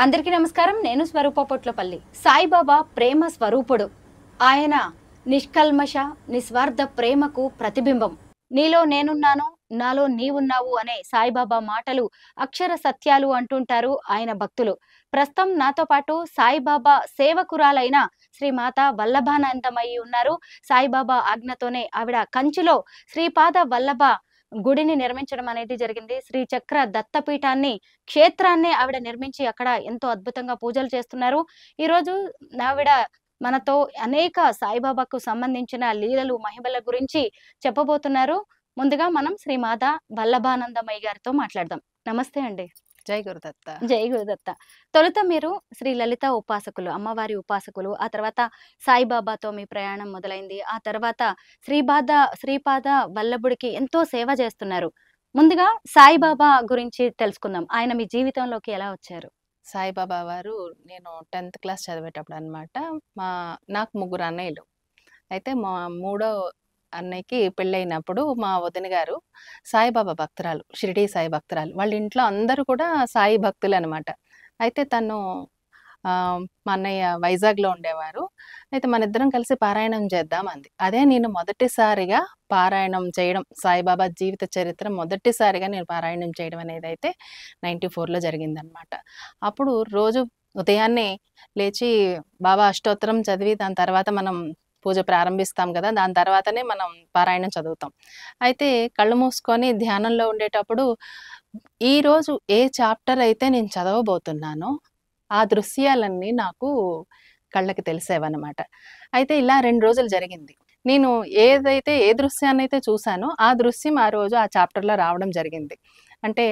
అందరికీ నమస్కారం. నేను స్వరూప పొట్లపల్లి. సాయిబాబా ప్రేమ స్వరూపుడు. ఆయన నిష్కల్మష నిస్వార్థ ప్రేమకు ప్రతిబింబం. నీలో నేనున్నాను, నాలో నీవున్నావు అనే సాయిబాబా మాటలు అక్షర సత్యాలు అంటుంటారు ఆయన భక్తులు. ప్రస్తుతం నాతో పాటు సాయిబాబా సేవకురాలైన శ్రీమాత వల్లభానందమయ్యి ఉన్నారు. సాయిబాబా ఆజ్ఞతోనే ఆవిడ కంచిలో శ్రీపాద వల్లభ గుడిని నిర్మించడం అనేది జరిగింది. శ్రీచక్ర దత్తపీఠాన్ని క్షేత్రాన్నే ఆవిడ నిర్మించి అక్కడ ఎంతో అద్భుతంగా పూజలు చేస్తున్నారు. ఈరోజు ఆవిడ మనతో అనేక సాయిబాబాకు సంబంధించిన లీలలు, మహిమల గురించి చెప్పబోతున్నారు. ముందుగా మనం శ్రీమాత వల్లభానందమయ్య గారితో మాట్లాడదాం. నమస్తే అండి. జై గురుదత్త. జై గురుదత్త. తొలుత మీరు శ్రీ లలిత ఉపాసకులు, అమ్మవారి ఉపాసకులు. ఆ తర్వాత సాయిబాబాతో మీ ప్రయాణం మొదలైంది. ఆ తర్వాత శ్రీపాద వల్లభుడికి ఎంతో సేవ చేస్తున్నారు. ముందుగా సాయిబాబా గురించి తెలుసుకుందాం. ఆయన మీ జీవితంలోకి ఎలా వచ్చారు? సాయిబాబా వారు నేను 10th క్లాస్ చదివేటప్పుడు అనమాట. నాకు ముగ్గురు అన్నయ్యలు. అయితే మా మూడో అన్నయ్యకి పెళ్ళైనప్పుడు మా వదిన గారు సాయిబాబా భక్తురాలు, షిరిడీ సాయి భక్తురాలు. వాళ్ళ ఇంట్లో అందరూ కూడా సాయి భక్తులు అనమాట. అయితే తను మా అన్నయ్య వైజాగ్లో ఉండేవారు. అయితే మన ఇద్దరం కలిసి పారాయణం చేద్దాం అంది. అదే నేను మొదటిసారిగా పారాయణం చేయడం, సాయిబాబా జీవిత చరిత్ర మొదటిసారిగా నేను పారాయణం చేయడం అనేది అయితే 94లో జరిగిందనమాట. అప్పుడు రోజు ఉదయాన్నే లేచి బాబా అష్టోత్తరం చదివి దాని తర్వాత మనం పూజ ప్రారంభిస్తాం కదా, దాని తర్వాతనే మనం పారాయణం చదువుతాం. అయితే కళ్ళు మూసుకొని ధ్యానంలో ఉండేటప్పుడు ఈరోజు ఏ చాప్టర్ అయితే నేను చదవబోతున్నానో ఆ దృశ్యాలన్నీ నాకు కళ్ళకి తెలిసేవన్నమాట. అయితే ఇలా 2 రోజులు జరిగింది. నేను ఏ దృశ్యాన్ని అయితే చూశానో ఆ దృశ్యం ఆ రోజు ఆ చాప్టర్లో రావడం జరిగింది. అంటే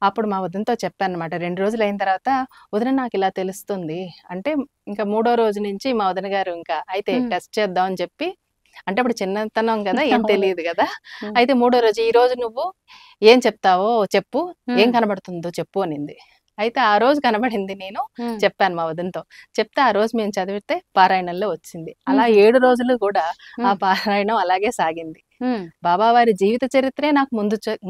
అప్పుడు మా వదినతో చెప్పాను అనమాట. 2 రోజులు అయిన తర్వాత, వదిన నాకు ఇలా తెలుస్తుంది అంటే, ఇంకా 3వ రోజు నుంచి మా వదిన గారు ఇంకా అయితే టెస్ట్ చేద్దాం అని చెప్పి, అంటే అప్పుడు చిన్నతనం కదా, ఏం తెలియదు కదా. అయితే 3వ రోజు, ఈ రోజు నువ్వు ఏం చెప్తావో చెప్పు, ఏం కనబడుతుందో చెప్పు అనింది. అయితే ఆ రోజు కనబడింది. నేను చెప్పాను మా వదినతో. చెప్తే ఆ రోజు మేము చదివితే పారాయణంలో వచ్చింది. అలా 7 రోజులు కూడా ఆ పారాయణం అలాగే సాగింది. బాబా వారి జీవిత చరిత్రే నాకు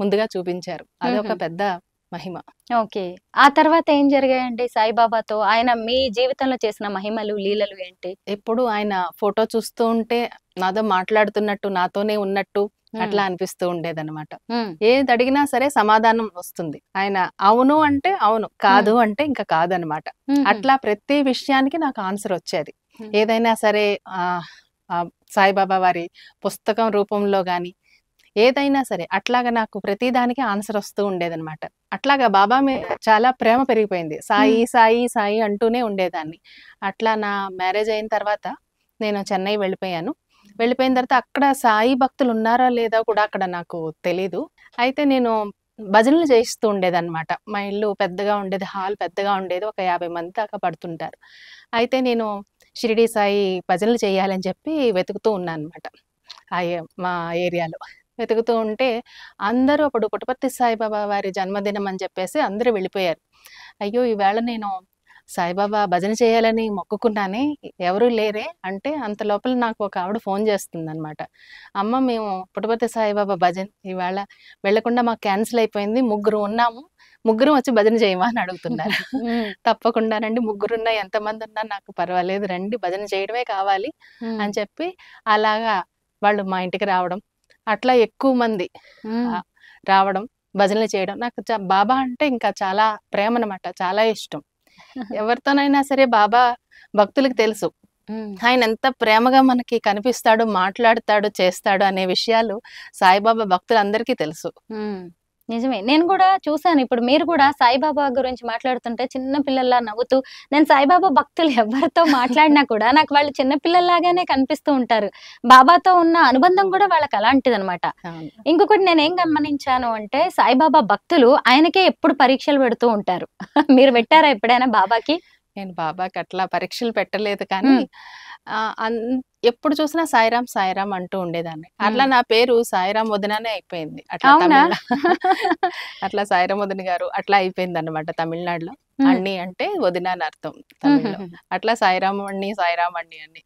ముందుగా చూపించారు. అదొక పెద్ద మహిమ. ఓకే. ఆ తర్వాత ఏం జరిగాయండి సాయిబాబాతో? ఆయన మీ జీవితంలో చేసిన మహిమలు, లీలలు ఏంటి? ఎప్పుడు ఆయన ఫోటో చూస్తూ ఉంటే నాతో మాట్లాడుతున్నట్టు, నాతోనే ఉన్నట్టు అట్లా అనిపిస్తూ ఉండేదన్నమాట. ఏది అడిగినా సరే సమాధానం వస్తుంది. ఆయన అవును అంటే అవును, కాదు అంటే ఇంకా కాదనమాట. అట్లా ప్రతి విషయానికి నాకు ఆన్సర్ వచ్చేది. ఏదైనా సరే సాయిబాబా వారి పుస్తకం రూపంలో గాని ఏదైనా సరే అట్లాగా నాకు ప్రతిదానికి ఆన్సర్ వస్తూ ఉండేదన్నమాట. అట్లాగా బాబా మీద చాలా ప్రేమ పెరిగిపోయింది. సాయి సాయి సాయి అంటూనే ఉండేదాన్ని. అట్లా నా మ్యారేజ్ అయిన తర్వాత నేను చెన్నై వెళ్ళిపోయాను. వెళ్ళిపోయిన తర్వాత అక్కడ సాయి భక్తులు ఉన్నారా లేదా కూడా అక్కడ నాకు తెలీదు. అయితే నేను భజనలు చేయిస్తూ ఉండేదన్నమాట. మా ఇల్లు పెద్దగా ఉండేది, హాల్ పెద్దగా ఉండేది, ఒక 50 మంది దాకా పడుతుంటారు. అయితే నేను షిరిడీ సాయి భజనలు చేయాలని చెప్పి వెతుకుతూ ఉన్నాను అనమాట. మా ఏరియాలో వెతుకుతూ ఉంటే అందరూ అప్పుడు పుట్టపర్తి సాయిబాబా వారి జన్మదినం అని చెప్పేసి అందరూ వెళ్ళిపోయారు. అయ్యో, ఈవేళ నేను సాయిబాబా భజన చేయాలని మొక్కుకున్నానే, ఎవరు లేరే అంటే, అంత లోపల నాకు ఒక ఆవిడ ఫోన్ చేస్తుంది అనమాట. అమ్మ, మేము పుట్టపర్తి సాయిబాబా భజన ఈవేళ వెళ్లకుండా మాకు క్యాన్సిల్ అయిపోయింది, ముగ్గురు ఉన్నాము, ముగ్గురు వచ్చి భజన చేయమా అని అడుగుతున్నారు. తప్పకుండా రండి, ముగ్గురున్నా ఎంతమంది ఉన్నా నాకు పర్వాలేదు, రండి, భజన చేయడమే కావాలి అని చెప్పి అలాగా వాళ్ళు మా ఇంటికి రావడం, అట్లా ఎక్కువ మంది రావడం, భజనలు చేయడం. నాకు బాబా అంటే ఇంకా చాలా ప్రేమ అనమాట, చాలా ఇష్టం. ఎవరితోనైనా సరే బాబా భక్తులకు తెలుసు ఆయన ఎంత ప్రేమగా మనకి కనిపిస్తాడు, మాట్లాడతాడు, చేస్తాడు అనే విషయాలు సాయిబాబా భక్తులందరికీ తెలుసు. నిజమే. నేను కూడా చూసాను. ఇప్పుడు మీరు కూడా సాయిబాబా గురించి మాట్లాడుతుంటే చిన్న పిల్లల్లా నవ్వుతూ, నేను సాయిబాబా భక్తులు ఎవరితో మాట్లాడినా కూడా నాకు వాళ్ళు చిన్న పిల్లల్లాగానే కనిపిస్తూ ఉంటారు. బాబాతో ఉన్న అనుబంధం కూడా వాళ్ళకి అలాంటిదనమాట. ఇంకొకటి నేనేం గమనించాను అంటే, సాయిబాబా భక్తులు ఆయనకే ఎప్పుడు పరీక్షలు పెడుతూ ఉంటారు. మీరు పెట్టారా ఎప్పుడైనా బాబాకి? నేను బాబాకి అట్లా పరీక్షలు పెట్టలేదు, కానీ ఎప్పుడు చూసినా సాయిరాం సాయిరాం అంటూ ఉండేదాన్ని. అట్లా నా పేరు సాయిరాం వదిననే అయిపోయింది. అట్లా సాయిరాం వదిన గారు అట్లా అయిపోయింది అనమాట తమిళనాడులో. అన్ని అంటే వదిన అని అర్థం తమిళ్లో. అట్లా సాయిరాం అన్ని, సాయిరాం అన్ని అని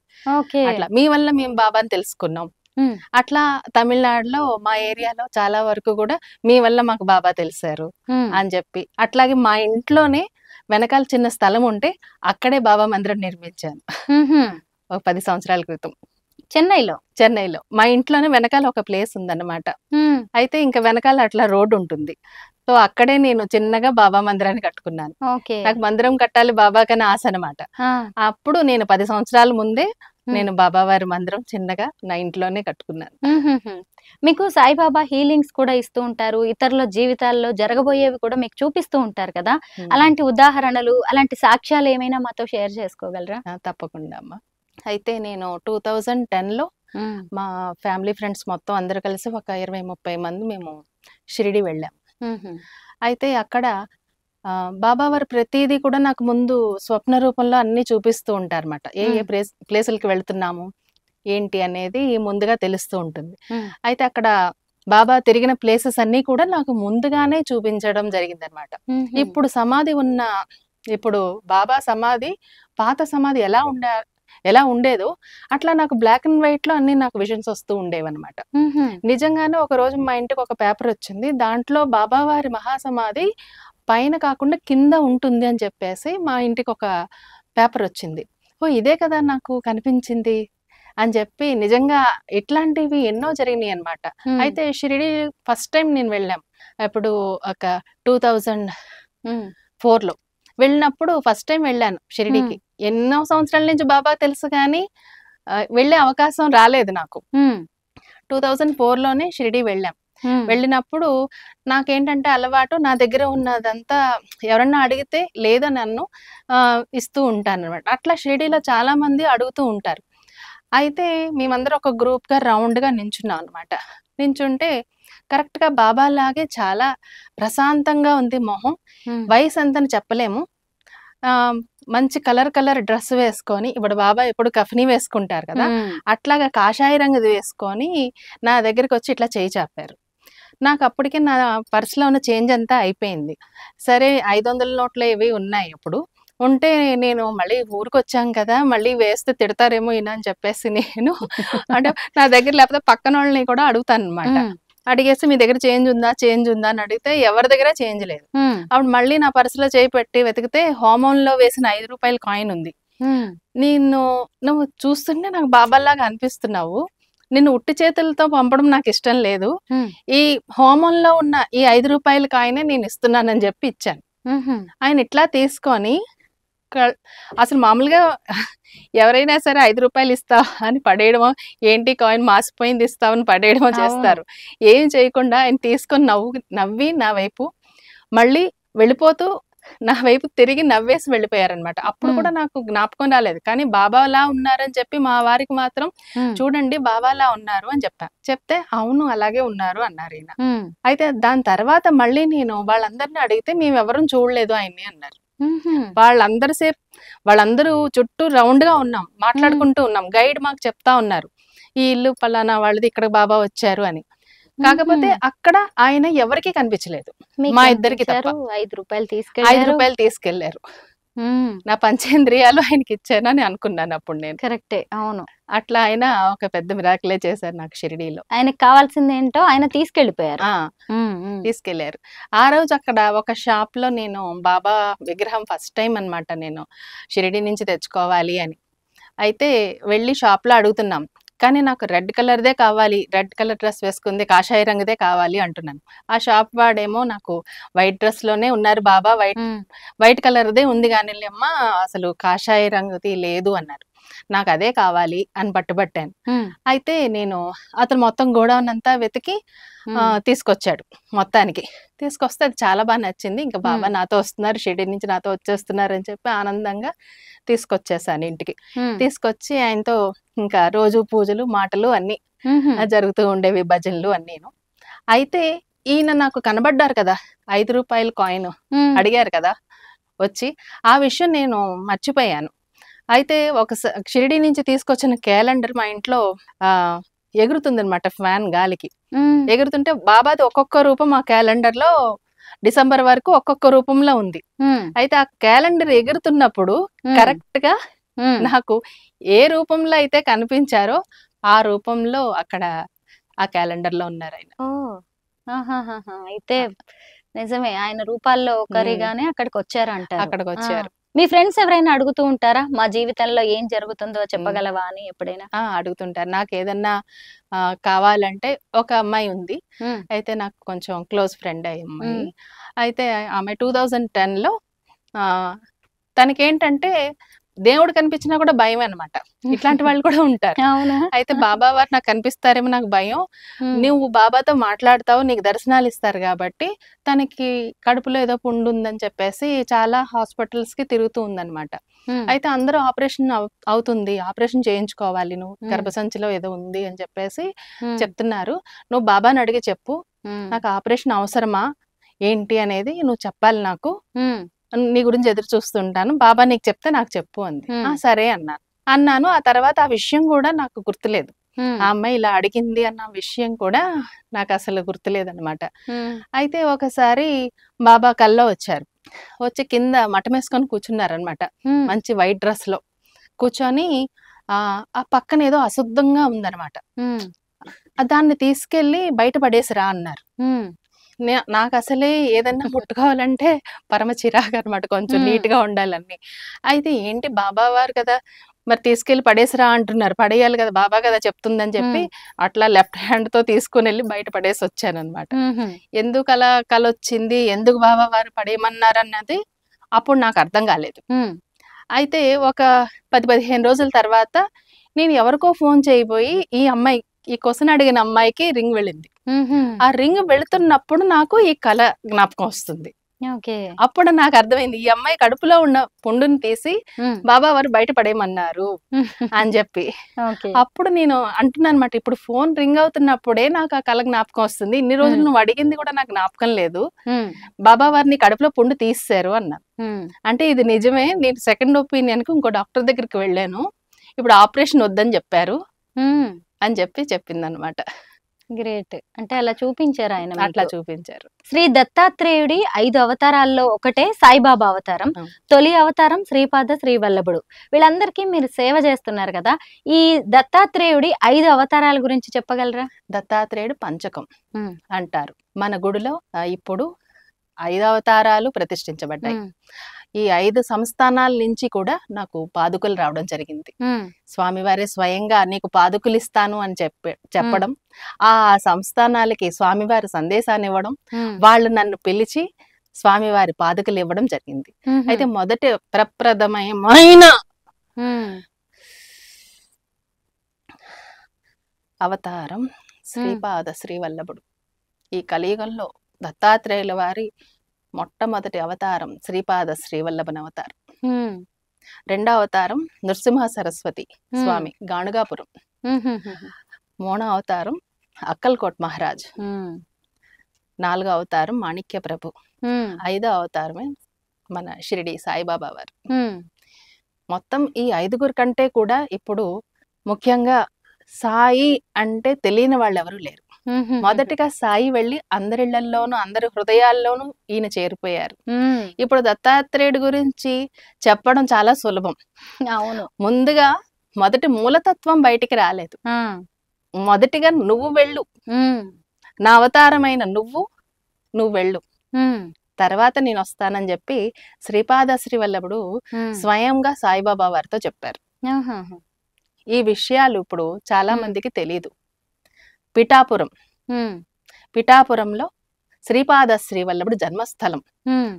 అట్లా మీ వల్ల మేము బాబాని తెలుసుకున్నాం. అట్లా తమిళనాడులో మా ఏరియాలో చాలా వరకు కూడా మీ వల్ల మాకు బాబా తెలిసారు అని చెప్పి, అట్లాగే మా ఇంట్లోనే వెనకాల చిన్న స్థలం ఉంటే అక్కడే బాబా మందిరం నిర్మించాను ఒక 10 సంవత్సరాల క్రితం చెన్నైలో. మా ఇంట్లోనే వెనకాల ఒక ప్లేస్ ఉందన్నమాట. అయితే ఇంకా వెనకాల అట్లా రోడ్డు ఉంటుంది. సో అక్కడే నేను చిన్నగా బాబా మందిరాన్ని కట్టుకున్నాను. నాకు మందిరం కట్టాలి బాబాకని ఆశ అనమాట. అప్పుడు నేను 10 సంవత్సరాల ముందే నేను బాబా వారి మందిరం చిన్నగా నా ఇంట్లోనే కట్టుకున్నాను. మీకు సాయిబాబా హీలింగ్స్ కూడా ఇస్తూ ఉంటారు, ఇతరుల జీవితాల్లో జరగబోయేవి కూడా మీకు చూపిస్తూ ఉంటారు కదా. అలాంటి ఉదాహరణలు, అలాంటి సాక్ష్యాలు ఏమైనా మాతో షేర్ చేసుకోగలరా? తప్పకుండా అమ్మా. అయితే నేను 2010లో మా ఫ్యామిలీ ఫ్రెండ్స్ మొత్తం అందరు కలిసి ఒక 20-30 మంది మేము షిరిడి వెళ్ళాం. అయితే అక్కడ బాబా వారు ప్రతిదీ కూడా నాకు ముందు స్వప్న రూపంలో అన్ని చూపిస్తూ ఉంటారు అనమాట. ఏ ప్లేసులకి వెళ్తున్నాము ఏంటి అనేది ముందుగా తెలుస్తూ ఉంటుంది. అయితే అక్కడ బాబా తిరిగిన ప్లేసెస్ అన్ని కూడా నాకు ముందుగానే చూపించడం జరిగింది అనమాట. ఇప్పుడు సమాధి ఉన్న ఇప్పుడు బాబా సమాధి పాత సమాధి ఎలా ఉండేదో అట్లా నాకు బ్లాక్ అండ్ వైట్ లో అన్ని నాకు విజన్స్ వస్తూ ఉండేవన్నమాట. నిజంగానే ఒక రోజు మా ఇంటికి ఒక పేపర్ వచ్చింది. దాంట్లో బాబా వారి మహాసమాధి పైన కాకుండా కింద ఉంటుంది అని చెప్పేసి మా ఇంటికి ఒక పేపర్ వచ్చింది. ఓ ఇదే కదా నాకు కనిపించింది అని చెప్పి నిజంగా ఇట్లాంటివి ఎన్నో జరిగినాయి అనమాట. అయితే షిరిడి ఫస్ట్ టైం నేను వెళ్ళాం ఇప్పుడు ఒక 2004లో వెళ్ళినప్పుడు ఫస్ట్ టైం వెళ్ళాను షిరిడికి. ఎన్నో సంవత్సరాల నుంచి బాబా తెలుసు కానీ వెళ్ళే అవకాశం రాలేదు నాకు. 2004లోనే షిరిడి వెళ్ళాం. వెళ్ళినప్పుడు నాకేంటంటే అలవాటు, నా దగ్గర ఉన్నదంతా ఎవరన్నా అడిగితే లేదా నన్ను ఇస్తూ ఉంటాను అనమాట. అట్లా షిరిడిలో చాలా మంది అడుగుతూ ఉంటారు. అయితే మేమందరం ఒక గ్రూప్ గా రౌండ్ గా నించున్నాం అనమాట. నించుంటే కరెక్ట్ గా బాబా లాగే చాలా ప్రశాంతంగా ఉంది మొహం. వయసు ఎంతని చెప్పలేము. మంచి కలర్ డ్రెస్ వేసుకొని, ఇప్పుడు బాబా ఎప్పుడు కఫనీ వేసుకుంటారు కదా, అట్లాగా కాషాయ రంగుది వేసుకొని నా దగ్గరికి వచ్చి ఇట్లా చేయి చాపారు. నాకు అప్పటికే నా పర్సులో ఉన్న చేంజ్ అంతా అయిపోయింది. సరే 500 నోట్లు ఇవి ఉన్నాయి. అప్పుడు ఉంటే నేను మళ్ళీ ఊరికి వచ్చాం కదా, మళ్ళీ వేస్తే తిడతారేమో ఈయన అని చెప్పేసి నేను అంటే నా దగ్గర లేకపోతే పక్కన వాళ్ళని కూడా అడుగుతాను అనమాట. అడిగేసి మీ దగ్గర చేంజ్ ఉందా అని అడిగితే ఎవరి దగ్గర చేంజ్ లేదు. అప్పుడు మళ్ళీ నా పర్సులో చేయి పెట్టి వెతికితే హోమంలో వేసిన 5 రూపాయల కాయిన్ ఉంది. నువ్వు చూస్తుంటే నాకు బాబాలాగా అనిపిస్తున్నావు, నిన్ను ఉట్టి చేతులతో పంపడం నాకు ఇష్టం లేదు, ఈ హోమంలో ఉన్న ఈ 5 రూపాయల కాయినే నేను ఇస్తున్నానని చెప్పి ఇచ్చాను. ఆయన ఇట్లా తీసుకొని అసలు మామూలుగా ఎవరైనా సరే 5 రూపాయలు ఇస్తావా అని పడేయడమో, ఏంటి కాయిన్ మాసిపోయింది ఇస్తావని పడేయడమో చేస్తారు. ఏం చేయకుండా ఆయన తీసుకొని నవ్వి నా వైపు మళ్ళీ వెళ్ళిపోతూ నా వైపు తిరిగి నవ్వేసి వెళ్ళిపోయారనమాట. అప్పుడు కూడా నాకు జ్ఞాపకం రాలేదు, కానీ బాబాలా ఉన్నారని చెప్పి మా వారికి మాత్రం చూడండి బాబాలా ఉన్నారు అని చెప్తే అవును అలాగే ఉన్నారు అన్నారు ఈయన. అయితే దాని తర్వాత మళ్ళీ నేను వాళ్ళందరినీ అడిగితే మేము ఎవరూ చూడలేదు ఆయన్ని అన్నారు. వాళ్ళందరూ చుట్టూ రౌండ్ గా ఉన్నాం, మాట్లాడుకుంటూ ఉన్నాం. గైడ్ మాకు చెప్తా ఉన్నారు ఈ ఇల్లు పలానా వాళ్ళది, ఇక్కడ బాబా వచ్చారు అని. కాకపోతే అక్కడ ఆయన ఎవరికి కనిపించలేదు, మా ఇద్దరికి తప్ప. 5 రూపాయలు తీసుకెళ్లారు. నా పంచేంద్రియాలు ఆయనకి ఇచ్చానని అనుకున్నాను అప్పుడు నేను. కరెక్టే, అవును. అట్లా ఆయన ఒక పెద్ద మిరాకిలే చేశారు నాకు షిరిడీలో. ఆయనకు కావాల్సింది ఏంటో ఆయన తీసుకెళ్లిపోయారు. తీసుకెళ్లారు. ఆ రోజు అక్కడ ఒక షాప్ లో నేను బాబా విగ్రహం ఫస్ట్ టైం అన్నమాట నేను షిరిడి నుంచి తెచ్చుకోవాలి అని. అయితే వెళ్ళి షాప్ లో అడుగుతున్నాం, కానీ నాకు రెడ్ కలర్దే కావాలి, రెడ్ కలర్ డ్రెస్ వేసుకుంది, కాషాయ రంగుదే కావాలి అంటున్నాను. ఆ షాప్ వాడేమో నాకు వైట్ డ్రెస్ లోనే ఉన్నారు బాబా, వైట్ కలర్దే ఉంది కానీ అమ్మ అసలు కాషాయ రంగుది లేదు అన్నారు. నాకు అదే కావాలి అని పట్టుబట్టాను. అయితే నేను అతను మొత్తం గోడౌన్ అంతా వెతికి తీసుకొచ్చాడు. మొత్తానికి తీసుకొస్తే అది చాలా బాగా నచ్చింది. ఇంకా బాబా నాతో వస్తున్నారు, షిరిడి నుంచి నాతో వచ్చేస్తున్నారు అని చెప్పి ఆనందంగా తీసుకొచ్చేసాను ఇంటికి. తీసుకొచ్చి ఆయనతో ఇంకా రోజు పూజలు మాటలు అన్ని జరుగుతూ ఉండేవి, భజనలు అన్నీను. అయితే ఈయన నాకు కనబడ్డారు కదా, 5 రూపాయల కాయిన్ అడిగారు కదా వచ్చి, ఆ విషయం నేను మర్చిపోయాను. అయితే ఒక షిరిడి నుంచి తీసుకొచ్చిన క్యాలెండర్ మా ఇంట్లో ఎగురుతుంది అనమాట, ఫ్యాన్ గాలికి ఎగురుతుంటే బాబాది ఒక్కొక్క రూపం ఆ క్యాలెండర్ లో డిసెంబర్ వరకు ఒక్కొక్క రూపంలో ఉంది. అయితే ఆ క్యాలెండర్ ఎగురుతున్నప్పుడు కరెక్ట్ గా నాకు ఏ రూపంలో అయితే కనిపించారో ఆ రూపంలో అక్కడ ఆ క్యాలెండర్ లో ఉన్నారు ఆయన. అయితే నిజమే, ఆయన రూపాల్లో ఒకరిగానే అక్కడికి వచ్చారంటారు. అక్కడికి వచ్చారు. మీ ఫ్రెండ్స్ ఎవరైనా అడుగుతూ ఉంటారా, మా జీవితంలో ఏం జరుగుతుందో చెప్పగలవా అని ఎప్పుడైనా? అడుగుతుంటారు. నాకేదన్నా కావాలంటే ఒక అమ్మాయి ఉంది. అయితే నాకు కొంచెం క్లోజ్ ఫ్రెండ్ ఆ అమ్మాయి. అయితే ఆమె 2010లో తనకేంటంటే దేవుడు కనిపించినా కూడా భయమే అనమాట. ఇట్లాంటి వాళ్ళు కూడా ఉంటారు. అవునా? అయితే బాబా వారు నాకు కనిపిస్తారేమో నాకు భయం. నువ్వు బాబాతో మాట్లాడతావు, నీకు దర్శనాలు ఇస్తారు కాబట్టి తనకి కడుపులో ఏదో పుండు ఉందని చెప్పేసి చాలా హాస్పిటల్స్ కి తిరుగుతూ ఉందన్నమాట. అయితే అందరూ ఆపరేషన్ అవుతుంది, ఆపరేషన్ చేయించుకోవాలి, నువ్వు గర్భసంచిలో ఏదో ఉంది అని చెప్పేసి చెప్తున్నారు. నువ్వు బాబాని అడిగి చెప్పు, నాకు ఆపరేషన్ అవసరమా ఏంటి అనేది నువ్వు చెప్పాలి నాకు, నీ గురించి ఎదురు చూస్తుంటాను, బాబా నీకు చెప్తే నాకు చెప్పు అంది. సరే అన్నాను. ఆ తర్వాత ఆ విషయం కూడా నాకు గుర్తులేదు. ఆ అమ్మాయి ఇలా అడిగింది అన్న విషయం కూడా నాకు అసలు గుర్తులేదన్నమాట. అయితే ఒకసారి బాబా కల్లో వచ్చారు. వచ్చి కింద మఠమేసుకొని కూర్చున్నారనమాట. మంచి వైట్ డ్రెస్ లో కూర్చొని ఆ పక్కన ఏదో అశుద్ధంగా ఉందన్నమాట. దాన్ని తీసుకెళ్లి బయట పడేసిరా అన్నారు. నాకు అసలే ఏదన్నా ముట్టుకోవాలంటే పరమ చిరాకు అనమాట, కొంచెం నీట్ గా ఉండాలని. అయితే ఏంటి బాబా వారు కదా, మరి తీసుకెళ్లి పడేసిరా అంటున్నారు, పడేయాలి కదా, బాబా కదా చెప్తుందని చెప్పి అట్లా లెఫ్ట్ హ్యాండ్ తో తీసుకుని వెళ్ళి బయట పడేసి వచ్చాను అనమాట. ఎందుకు అలా కలొచ్చింది, ఎందుకు బాబా వారు పడేయమన్నారు అన్నది అప్పుడు నాకు అర్థం కాలేదు. అయితే ఒక 10-15 రోజుల తర్వాత నేను ఎవరికో ఫోన్ చేయబోయి ఈ క్వశ్చన్ అడిగిన అమ్మాయికి రింగ్ వెళ్ళింది. ఆ రింగ్ వెళుతున్నప్పుడు నాకు ఈ కళ జ్ఞాపకం వస్తుంది. అప్పుడు నాకు అర్థమైంది, ఈ అమ్మాయి కడుపులో ఉన్న పుండుని తీసి బాబా వారు బయట పడేయమన్నారు అని చెప్పి. అప్పుడు నేను అంటున్నాను అనమాట, ఇప్పుడు ఫోన్ రింగ్ అవుతున్నప్పుడే నాకు ఆ కళ జ్ఞాపకం వస్తుంది, ఇన్ని రోజులు నువ్వు అడిగింది కూడా నాకు జ్ఞాపకం లేదు, బాబా వారిని కడుపులో పుండు తీసేశారు అన్నారు. అంటే ఇది నిజమే, నేను సెకండ్ ఒపీనియన్ కి ఇంకో డాక్టర్ దగ్గరికి వెళ్ళాను, ఇప్పుడు ఆపరేషన్ వద్దని చెప్పారు అని చెప్పింది అనమాట. గ్రేట్. అంటే అలా చూపించారు ఆయన, అట్లా చూపించారు. శ్రీ దత్తాత్రేయుడి 5 అవతారాల్లో ఒకటే సాయిబాబా అవతారం. తొలి అవతారం శ్రీపాద శ్రీవల్లభుడు. వీళ్ళందరికీ మీరు సేవ చేస్తున్నారు కదా, ఈ దత్తాత్రేయుడి 5 అవతారాల గురించి చెప్పగలరా? దత్తాత్రేయుడు పంచకం అంటారు. మన గుడిలో ఇప్పుడు 5 అవతారాలు ప్రతిష్ఠించబడ్డాయి. ఈ 5 సంస్థానాల నుంచి కూడా నాకు పాదుకలు రావడం జరిగింది. స్వామివారే స్వయంగా నీకు పాదుకలు ఇస్తాను అని చెప్పడం, ఆ సంస్థానాలకి స్వామివారి సందేశాన్ని ఇవ్వడం, వాళ్ళు నన్ను పిలిచి స్వామివారి పాదుకలు ఇవ్వడం జరిగింది. అయితే మొదటి ప్రప్రథమైన అవతారం శ్రీపాద శ్రీవల్లభుడు. ఈ కలియుగంలో దత్తాత్రేయుల వారి మొట్టమొదటి అవతారం శ్రీపాద శ్రీవల్లభన అవతారం. రెండో అవతారం నృసింహ సరస్వతి స్వామి గాణుగాపురం. మూడో అవతారం అక్కల్కోట్ మహారాజ్. నాలుగో అవతారం మాణిక్య ప్రభు. ఐదో అవతారమే మన షిరిడి సాయిబాబా వారు. మొత్తం ఈ 5గురు కంటే కూడా ఇప్పుడు ముఖ్యంగా సాయి అంటే తెలియని వాళ్ళు ఎవరు లేరు. మొదటిగా సాయి వెళ్ళి అందరిళ్లలోనూ అందరి హృదయాల్లోనూ ఈయన చేరిపోయారు. ఇప్పుడు దత్తాత్రేయుడి గురించి చెప్పడం చాలా సులభం. అవును, ముందుగా మొదటి మూలతత్వం బయటికి రాలేదు. మొదటిగా నువ్వు వెళ్ళు, నా అవతారమైన నువ్వు వెళ్ళు, తర్వాత నేను వస్తానని చెప్పి శ్రీపాద శ్రీవల్లభుడు స్వయంగా సాయిబాబా వారితో చెప్పారు. ఈ విషయాలు ఇప్పుడు చాలా మందికి తెలియదు. పిఠాపురంలో శ్రీపాద శ్రీవల్లభుడు జన్మస్థలం.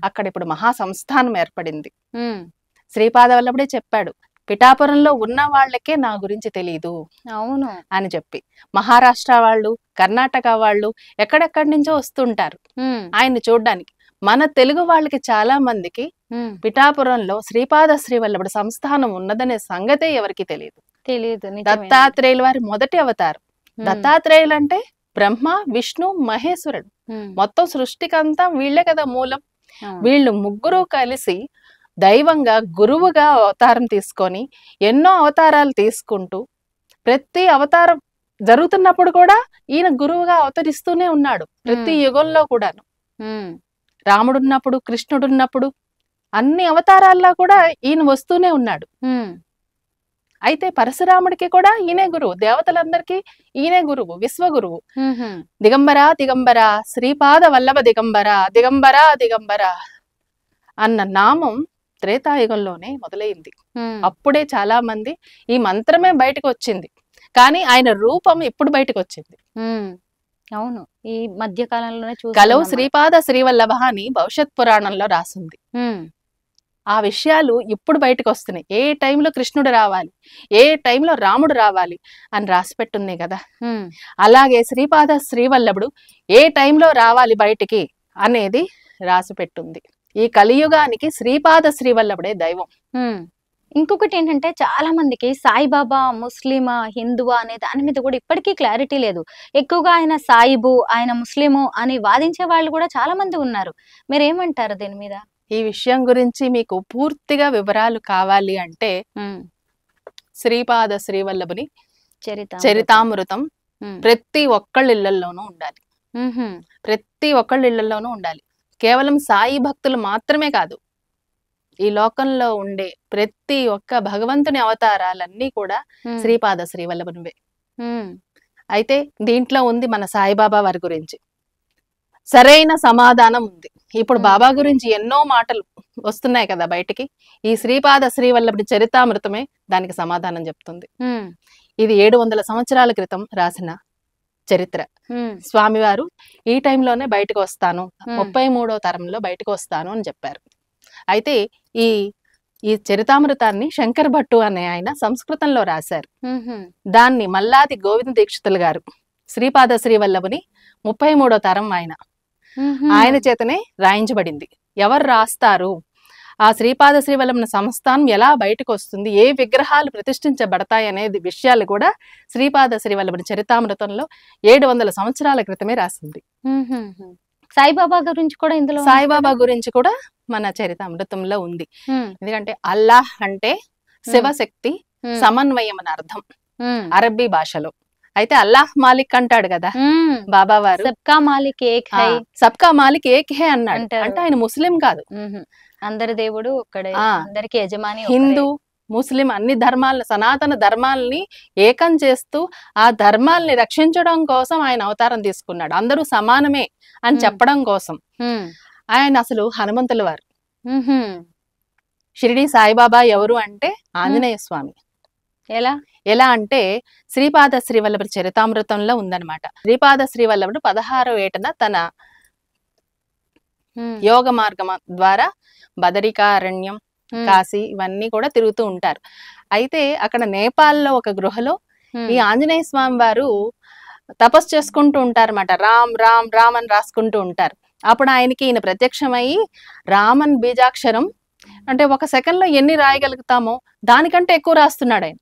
అక్కడ ఇప్పుడు మహాసంస్థానం ఏర్పడింది. శ్రీపాద వల్లభుడే చెప్పాడు, పిఠాపురంలో ఉన్న వాళ్ళకే నా గురించి తెలియదు అవును అని చెప్పి. మహారాష్ట్ర వాళ్ళు, కర్ణాటక వాళ్ళు ఎక్కడెక్కడి నుంచో వస్తుంటారు ఆయన్ని చూడ్డానికి. మన తెలుగు వాళ్ళకి చాలా మందికి పిఠాపురంలో శ్రీపాద శ్రీవల్లభుడు సంస్థానం ఉన్నదనే సంగతే ఎవరికి తెలియదు. దత్తాత్రేయుల వారి మొదటి అవతారం. దత్తాత్రేయులు అంటే బ్రహ్మ విష్ణు మహేశ్వరుడు, మొత్తం సృష్టికంతా వీళ్లే కదా మూలం. వీళ్ళు ముగ్గురు కలిసి దైవంగా గురువుగా అవతారం తీసుకొని ఎన్నో అవతారాలు తీసుకుంటూ ప్రతి అవతారం జరుగుతున్నప్పుడు కూడా ఈయన గురువుగా అవతరిస్తూనే ఉన్నాడు. ప్రతి యుగంలో కూడాను రాముడున్నప్పుడు, కృష్ణుడున్నప్పుడు అన్ని అవతారాల్లో కూడా ఈయన వస్తూనే ఉన్నాడు. అయితే పరశురాముడికి కూడా ఈయనే గురువు, దేవతలందరికీ ఈయనే గురువు, విశ్వగురువు. దిగంబర దిగంబర శ్రీపాద వల్లభ దిగంబర దిగంబర దిగంబర అన్న నామం త్రేతాయుగంలోనే మొదలైంది. అప్పుడే చాలా మంది ఈ మంత్రమే బయటకు వచ్చింది, కానీ ఆయన రూపం ఇప్పుడు బయటకు వచ్చింది. అవును, ఈ మధ్య కాలంలోనే కలవు శ్రీపాద శ్రీవల్లభ అని భవిష్యత్ పురాణంలో రాసింది. ఆ విషయాలు ఇప్పుడు బయటకు వస్తున్నాయి. ఏ టైంలో కృష్ణుడు రావాలి, ఏ టైంలో రాముడు రావాలి అని రాసి పెట్టుంది కదా. అలాగే శ్రీపాద శ్రీవల్లభుడు ఏ టైంలో రావాలి బయటికి అనేది రాసి పెట్టుంది. ఈ కలియుగానికి శ్రీపాద శ్రీవల్లభుడే దైవం. ఇంకొకటి ఏంటంటే చాలా మందికి సాయిబాబా ముస్లిమా హిందువా అనే దాని మీద కూడా ఇప్పటికీ క్లారిటీ లేదు. ఎక్కువగా ఆయన సాయిబు, ఆయన ముస్లిము అని వాదించే వాళ్ళు కూడా చాలా మంది ఉన్నారు. మీరేమంటారు దీని మీద? ఈ విషయం గురించి మీకు పూర్తిగా వివరాలు కావాలి అంటే శ్రీపాద శ్రీవల్లభుని చరితామృతం ప్రతి ఒక్కళ్ళ ఇళ్లలోనూ ఉండాలి. ప్రతి ఒక్కళ్ళ ఇళ్లలోనూ ఉండాలి. కేవలం సాయి భక్తులు మాత్రమే కాదు, ఈ లోకంలో ఉండే ప్రతి ఒక్క భగవంతుని అవతారాలన్నీ కూడా శ్రీపాద శ్రీవల్లభునివే. అయితే దీంట్లో ఉంది మన సాయిబాబా వారి గురించి సరైన సమాధానం ఉంది. ఇప్పుడు బాబా గురించి ఎన్నో మాటలు వస్తున్నాయి కదా బయటికి. ఈ శ్రీపాద శ్రీవల్లభుడి చరితామృతమే దానికి సమాధానం చెప్తుంది. ఇది 700 సంవత్సరాల క్రితం రాసిన చరిత్ర. స్వామివారు ఈ టైంలోనే బయటకు వస్తాను, 33వ తరంలో బయటకు వస్తాను అని చెప్పారు. అయితే ఈ ఈ చరితామృతాన్ని శంకర్ భట్టు అనే ఆయన సంస్కృతంలో రాశారు. దాన్ని మల్లాది గోవింద దీక్షితులు గారు శ్రీపాద శ్రీవల్లభుని 33వ తరం ఆయన చేతనే రాయించబడింది. ఎవరు రాస్తారు, ఆ శ్రీపాద శ్రీవల్లభుని సంస్థానం ఎలా బయటకు వస్తుంది, ఏ విగ్రహాలు ప్రతిష్ఠించబడతాయి అనేది విషయాలు కూడా శ్రీపాద శ్రీవల్లభుని చరితామృతంలో 700 సంవత్సరాల క్రితమే రాసింది. సాయిబాబా గురించి కూడా ఇందులో సాయిబాబా గురించి కూడా మన చరితామృతంలో ఉంది. ఎందుకంటే అల్లాహ్ అంటే శివశక్తి సమన్వయం అని అర్థం అరబ్బీ భాషలో. అయితే అల్లాహ్ మాలిక్ అంటాడు కదా బాబా వారు, సబ్కా మాలిక్ ఏక్ హై, సబ్కా మాలిక్ ఏక్ హై అన్నాడు. అంటే ఆయన ముస్లిం కాదు, అందరి దేవుడు ఒక్కడే, అందరికి యజమాని. హిందూ ముస్లిం అన్ని ధర్మాలను, సనాతన ధర్మాలని ఏకం చేస్తూ ఆ ధర్మాల్ని రక్షించడం కోసం ఆయన అవతారం తీసుకున్నాడు. అందరూ సమానమే అని చెప్పడం కోసం. ఆయన అసలు హనుమంతుల వారు. షిరిడి సాయిబాబా ఎవరు అంటే ఆంజనేయ స్వామి. ఎలా అంటే శ్రీపాద శ్రీవల్లభుడి చరితామృతంలో ఉందన్నమాట. శ్రీపాద శ్రీవల్లభుడు 16వ ఏటన తన యోగ మార్గం ద్వారా బదరికారణ్యం, కాశీ ఇవన్నీ కూడా తిరుగుతూ ఉంటారు. అయితే అక్కడ నేపాల్లో ఒక గృహలో ఈ ఆంజనేయ స్వామి వారు తపస్సు చేసుకుంటూ ఉంటారన్నమాట. రామ్ రామ్ రామ్ అని రాసుకుంటూ ఉంటారు. అప్పుడు ఆయనకి ఈయన ప్రత్యక్షమయ్యి రామన్ బీజాక్షరం అంటే ఒక సెకండ్ లో ఎన్ని రాయగలుగుతామో దానికంటే ఎక్కువ రాస్తున్నాడు ఆయన,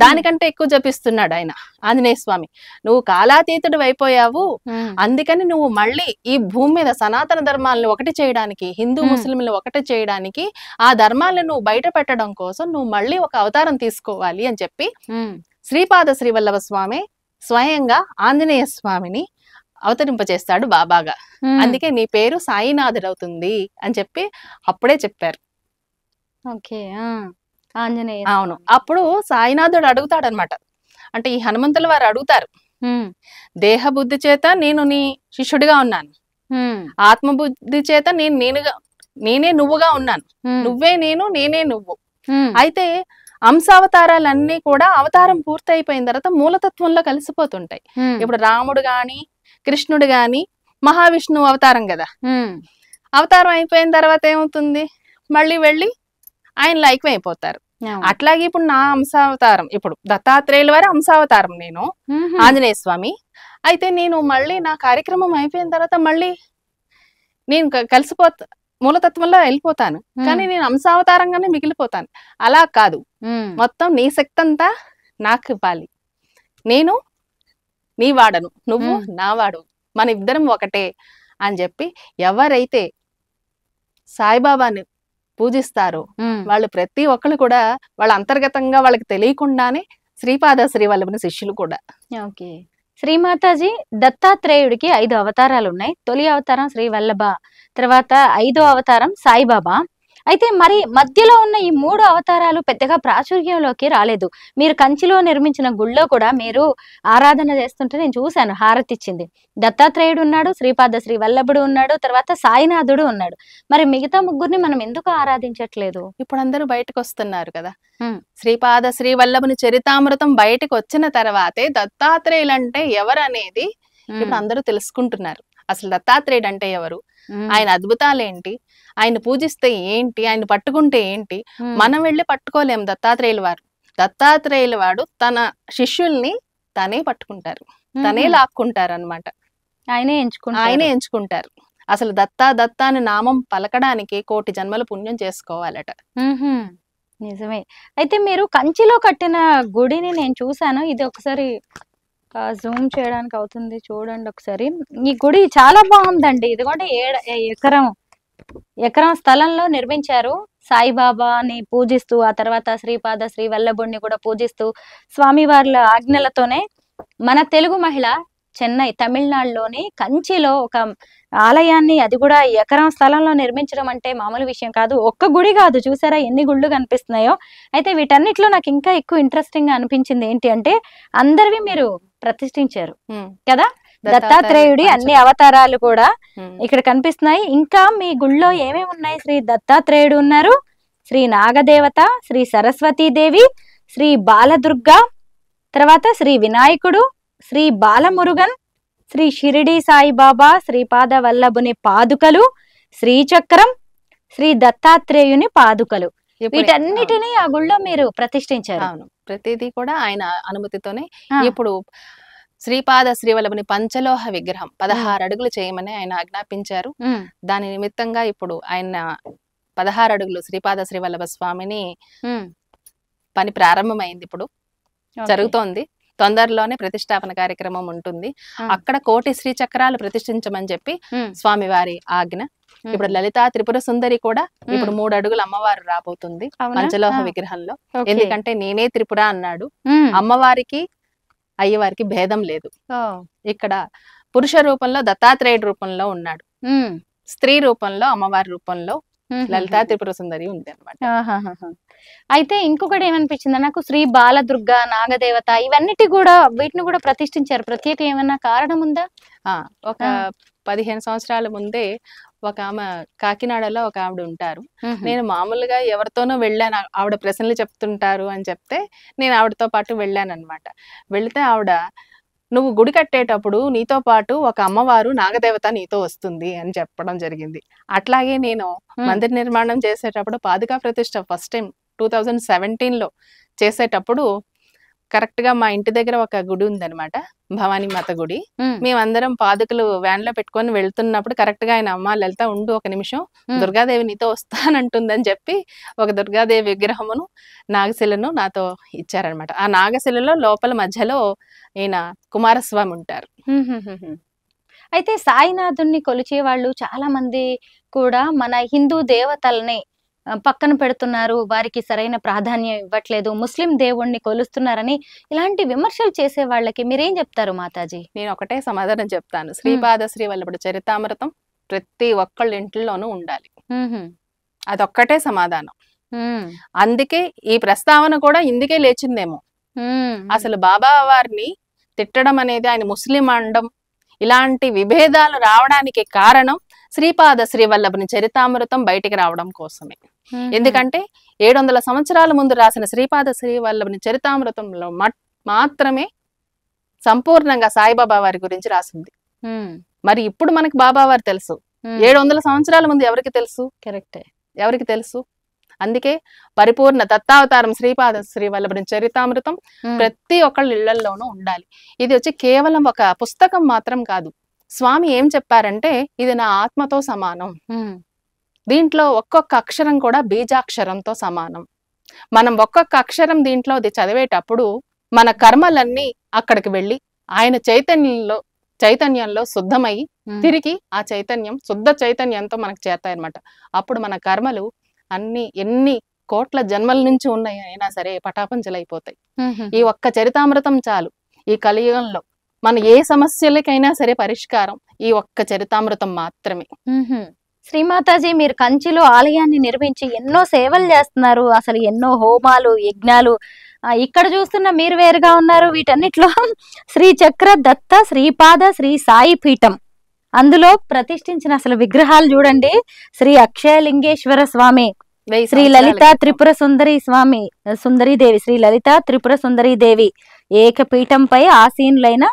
దానికంటే ఎక్కువ జపిస్తున్నాడు ఆయన ఆంజనేయ స్వామి. నువ్వు కాలాతీతుడు అయిపోయావు, అందుకని నువ్వు మళ్ళీ ఈ భూమి మీద సనాతన ధర్మాలను ఒకటి చేయడానికి, హిందూ ముస్లింలు ఒకటి చేయడానికి, ఆ ధర్మాలను నువ్వు బయట పెట్టడం కోసం నువ్వు మళ్ళీ ఒక అవతారం తీసుకోవాలి అని చెప్పి శ్రీపాద శ్రీవల్లభ స్వామి స్వయంగా ఆంజనేయ స్వామిని అవతరింపచేస్తాడు బాబాగా. అందుకే నీ పేరు సాయినాథుడు అవుతుంది అని చెప్పి అప్పుడే చెప్పారు. ఆంజనేయ. అవును. అప్పుడు సాయినాథుడు అడుగుతాడు అనమాట. అంటే ఈ హనుమంతుల వారు అడుగుతారు, దేహ బుద్ధి చేత నేను నీ శిష్యుడిగా ఉన్నాను, ఆత్మబుద్ధి చేత నేనే నువ్వుగా ఉన్నాను, నువ్వే నేను నేనే నువ్వు. అయితే అంశావతారాలన్నీ కూడా అవతారం పూర్తయిపోయిన తర్వాత మూలతత్వంలో కలిసిపోతుంటాయి. ఇప్పుడు రాముడు గాని కృష్ణుడు గాని మహావిష్ణువు అవతారం కదా, అవతారం అయిపోయిన తర్వాత ఏమవుతుంది, మళ్ళీ వెళ్ళి ఆయన లైక్యం అయిపోతారు. అట్లాగే ఇప్పుడు నా అంశావతారం, ఇప్పుడు దత్తాత్రేయుల వారి అంశావతారం నేను ఆంజనేయ స్వామి. అయితే నేను మళ్ళీ నా కార్యక్రమం అయిపోయిన తర్వాత మళ్ళీ నేను కలిసిపోతా, మూలతత్వంలో వెళ్ళిపోతాను, కానీ నేను అంశావతారంగానే మిగిలిపోతాను. అలా కాదు, మొత్తం నీ శక్తి అంతా నాకు ఇవ్వాలి, నేను నీ వాడను, నువ్వు నా వాడు, మన ఇద్దరం ఒకటే అని చెప్పి ఎవరైతే సాయిబాబాని పూజిస్తారో వాళ్ళు ప్రతి ఒక్కరు కూడా వాళ్ళ అంతర్గతంగా వాళ్ళకి తెలియకుండానే శ్రీపాద శ్రీవల్లభుని శిష్యులు కూడా. శ్రీమాతాజీ, దత్తాత్రేయుడికి 5 అవతారాలు ఉన్నాయి. తొలి అవతారం శ్రీ వల్లభ, తర్వాత 5వ అవతారం సాయిబాబా. అయితే మరి మధ్యలో ఉన్న ఈ 3 అవతారాలు పెద్దగా ప్రాచుర్యంలోకి రాలేదు. మీరు కంచిలో నిర్మించిన గుళ్ళో కూడా మీరు ఆరాధన చేస్తుంటే నేను చూశాను, హారతిచ్చింది. దత్తాత్రేయుడు ఉన్నాడు, శ్రీపాద శ్రీ వల్లభుడు ఉన్నాడు, తర్వాత సాయినాథుడు ఉన్నాడు. మరి మిగతా ముగ్గురిని మనం ఎందుకు ఆరాధించట్లేదు? ఇప్పుడు అందరూ బయటకు వస్తున్నారు కదా. హ్మ్. శ్రీపాద శ్రీ వల్లభుని చరితామృతం బయటకు వచ్చిన తర్వాతే దత్తాత్రేయులు అంటే ఎవరు అనేది ఇప్పుడు అందరూ తెలుసుకుంటున్నారు. అసలు దత్తాత్రేయుడు అంటే ఎవరు, ఆయన అద్భుతాలు ఏంటి, ఆయన పూజిస్తే ఏంటి, ఆయన పట్టుకుంటే ఏంటి, మనం వెళ్ళి పట్టుకోలేం. దత్తాత్రేయుల వాడు తన శిష్యుల్ని తనే పట్టుకుంటారు, తనే లాక్కుంటారు అన్నమాట. ఆయనే ఎంచుకుంటారు. అసలు దత్తా అని నామం పలకడానికి 1,000,000 జన్మల పుణ్యం చేసుకోవాలట. నిజమే. అయితే మీరు కంచిలో కట్టిన గుడిని నేను చూశాను. ఇది ఒకసారి జూమ్ చేయడానికి అవుతుంది, చూడండి ఒకసారి. ఈ గుడి చాలా బాగుందండి. ఇదిగోండి ఎకరం స్థలంలో నిర్మించారు. సాయిబాబాని పూజిస్తూ, ఆ తర్వాత శ్రీపాద శ్రీ వల్లభుడిని కూడా పూజిస్తూ, స్వామివార్ల ఆజ్ఞలతోనే మన తెలుగు మహిళ చెన్నై, తమిళనాడులోని కంచిలో ఒక ఆలయాన్ని, అది కూడా ఎకరం స్థలంలో నిర్మించడం అంటే మామూలు విషయం కాదు. ఒక్క గుడి కాదు, చూసారా ఎన్ని గుళ్ళు కనిపిస్తున్నాయో. అయితే వీటన్నిటిలో నాకు ఇంకా ఎక్కువ ఇంట్రెస్టింగ్ గా అనిపించింది ఏంటి అంటే, అందరివి మీరు ప్రతిష్ఠించారు కదా. దత్తాత్రేయుడి అన్ని అవతారాలు కూడా ఇక్కడ కనిపిస్తున్నాయి. ఇంకా మీ గుళ్ళో ఏమేమి ఉన్నాయి? శ్రీ దత్తాత్రేయుడు ఉన్నారు, శ్రీ నాగదేవత, శ్రీ సరస్వతీదేవి, శ్రీ బాలదుర్గ, తర్వాత శ్రీ వినాయకుడు, శ్రీ బాలమురుగన్, శ్రీ షిరిడి సాయిబాబా, శ్రీపాద వల్లభుని పాదుకలు, శ్రీచక్రం, శ్రీ దత్తాత్రేయుని పాదుకలు, వీటన్నిటిని ఆ గుళ్ళో మీరు ప్రతిష్ఠించారు. అవును, ప్రతిదీ కూడా ఆయన అనుమతితోనే. ఇప్పుడు శ్రీపాద శ్రీవల్లభుని పంచలోహ విగ్రహం 16 అడుగులు చేయమని ఆయన ఆజ్ఞాపించారు. దాని నిమిత్తంగా ఇప్పుడు ఆయన 16 అడుగులు శ్రీపాద శ్రీవల్లభ స్వామిని పని ప్రారంభమైంది, ఇప్పుడు జరుగుతోంది. తొందరలోనే ప్రతిష్టాపన కార్యక్రమం ఉంటుంది. అక్కడ 1,000,000 శ్రీచక్రాలు ప్రతిష్ఠించమని చెప్పి స్వామివారి ఆజ్ఞ. ఇప్పుడు లలితా త్రిపుర సుందరి కూడా ఇప్పుడు 3 అడుగుల అమ్మవారు రాబోతుంది పంచలోహ విగ్రహంలో. ఎందుకంటే నేనే త్రిపుర అన్నాడు. అమ్మవారికి అయ్యవారికి భేదం లేదు. ఇక్కడ పురుష రూపంలో దత్తాత్రేయుడు రూపంలో ఉన్నాడు, స్త్రీ రూపంలో అమ్మవారి రూపంలో లలితా త్రిపుర సుందరి ఉంది అన్నమాట. అయితే ఇంకొకటి ఏమనిపించింది నాకు, శ్రీ బాలదుర్గ, నాగదేవత, ఇవన్నిటి కూడా వీటిని కూడా ప్రతిష్ఠించారు. ప్రత్యేక ఏమన్నా కారణం ఉందా? ఒక 15 సంవత్సరాల ముందే ఒక ఆమె కాకినాడలో ఒక ఆవిడ ఉంటారు. నేను మామూలుగా ఎవరితోనో వెళ్ళాను, ఆవిడ ప్రశ్నలు చెప్తుంటారు అని చెప్తే నేను ఆవిడతో పాటు వెళ్ళాను అనమాట. వెళితే ఆవిడ, నువ్వు గుడి కట్టేటప్పుడు నీతో పాటు ఒక అమ్మవారు నాగదేవత నీతో వస్తుంది అని చెప్పడం జరిగింది. అట్లాగే నేను మందిర నిర్మాణం చేసేటప్పుడు పాదుకా ప్రతిష్ట ఫస్ట్ టైం 2017లో చేసేటప్పుడు కరెక్ట్ గా మా ఇంటి దగ్గర ఒక గుడి ఉందనమాట, భవానీ మాత గుడి. మేమందరం పాదుకలు వ్యాన్ లో పెట్టుకొని వెళ్తున్నప్పుడు కరెక్ట్ గా ఆయన, అమ్మ లలిత ఉండు ఒక నిమిషం, దుర్గాదేవి నీతో వస్తానంటుందని చెప్పి ఒక దుర్గాదేవి విగ్రహమును నాగశిలను నాతో ఇచ్చారనమాట. ఆ నాగశిలలో లోపల మధ్యలో ఈయన కుమారస్వామి ఉంటారు. అయితే సాయినాథుణ్ణి కొలిచే వాళ్ళు చాలా మంది కూడా మన హిందూ దేవతల్ని పక్కన పెడుతున్నారు, వారికి సరైన ప్రాధాన్యం ఇవ్వట్లేదు, ముస్లిం దేవుణ్ణి కొలుస్తున్నారని ఇలాంటి విమర్శలు చేసే వాళ్ళకి మీరేం చెప్తారు మాతాజీ? నేను ఒకటే సమాధానం చెప్తాను. శ్రీపాద శ్రీవల్లభుడు చరితామృతం ప్రతి ఒక్కళ్ళ ఇంట్లోనూ ఉండాలి, అదొక్కటే సమాధానం. అందుకే ఈ ప్రస్తావన కూడా ఇందుకే లేచిందేమో. అసలు బాబా వారిని తిట్టడం అనేది, ఆయన ముస్లిం అనడం, ఇలాంటి విభేదాలు రావడానికి కారణం శ్రీపాద శ్రీవల్లభుని చరితామృతం బయటికి రావడం కోసమే. ఎందుకంటే 700 సంవత్సరాల ముందు రాసిన శ్రీపాద శ్రీవల్లభుని చరితామృతంలో మాత్రమే సంపూర్ణంగా సాయిబాబా వారి గురించి రాసింది. మరి ఇప్పుడు మనకి బాబా వారు తెలుసు, 700 సంవత్సరాల ముందు ఎవరికి తెలుసు? కరెక్టే, ఎవరికి తెలుసు? అందుకే పరిపూర్ణ దత్తావతారం శ్రీపాద శ్రీవల్లభుని చరితామృతం ప్రతి ఒక్కళ్ళ ఇళ్లలోనూ ఉండాలి. ఇది వచ్చి కేవలం ఒక పుస్తకం మాత్రం కాదు. స్వామి ఏం చెప్పారంటే, ఇది నా ఆత్మతో సమానం, దీంట్లో ఒక్కొక్క అక్షరం కూడా బీజాక్షరంతో సమానం. మనం ఒక్కొక్క అక్షరం దీంట్లో చదివేటప్పుడు మన కర్మలన్నీ అక్కడికి వెళ్ళి ఆయన చైతన్యంలో శుద్ధమై తిరిగి ఆ చైతన్యం శుద్ధ చైతన్యంతో మనకు చేస్తాయి అన్నమాట. అప్పుడు మన కర్మలు అన్ని ఎన్ని కోట్ల జన్మల నుంచి ఉన్నాయి అయినా సరే పటాపంచలైపోతాయి. ఈ ఒక్క చరితామృతం చాలు. ఈ కలియుగంలో మన ఏ సమస్యలకైనా సరే పరిష్కారం ఈ ఒక్క చరితామృతం మాత్రమే. శ్రీమాతాజీ, మీరు కంచిలో ఆలయాన్ని నిర్మించి ఎన్నో సేవలు చేస్తున్నారు. అసలు ఎన్నో హోమాలు, యజ్ఞాలు. ఇక్కడ చూస్తున్న మీరు వేరుగా ఉన్నారు. వీటన్నిటిలో శ్రీ చక్ర దత్త శ్రీపాద శ్రీ సాయి పీఠం, అందులో ప్రతిష్ఠించిన అసలు విగ్రహాలు చూడండి. శ్రీ అక్షయలింగేశ్వర స్వామి, శ్రీ లలిత త్రిపుర సుందరి స్వామి సుందరీదేవి, శ్రీ లలిత త్రిపుర సుందరీదేవి ఏకపీఠంపై ఆసీనులైన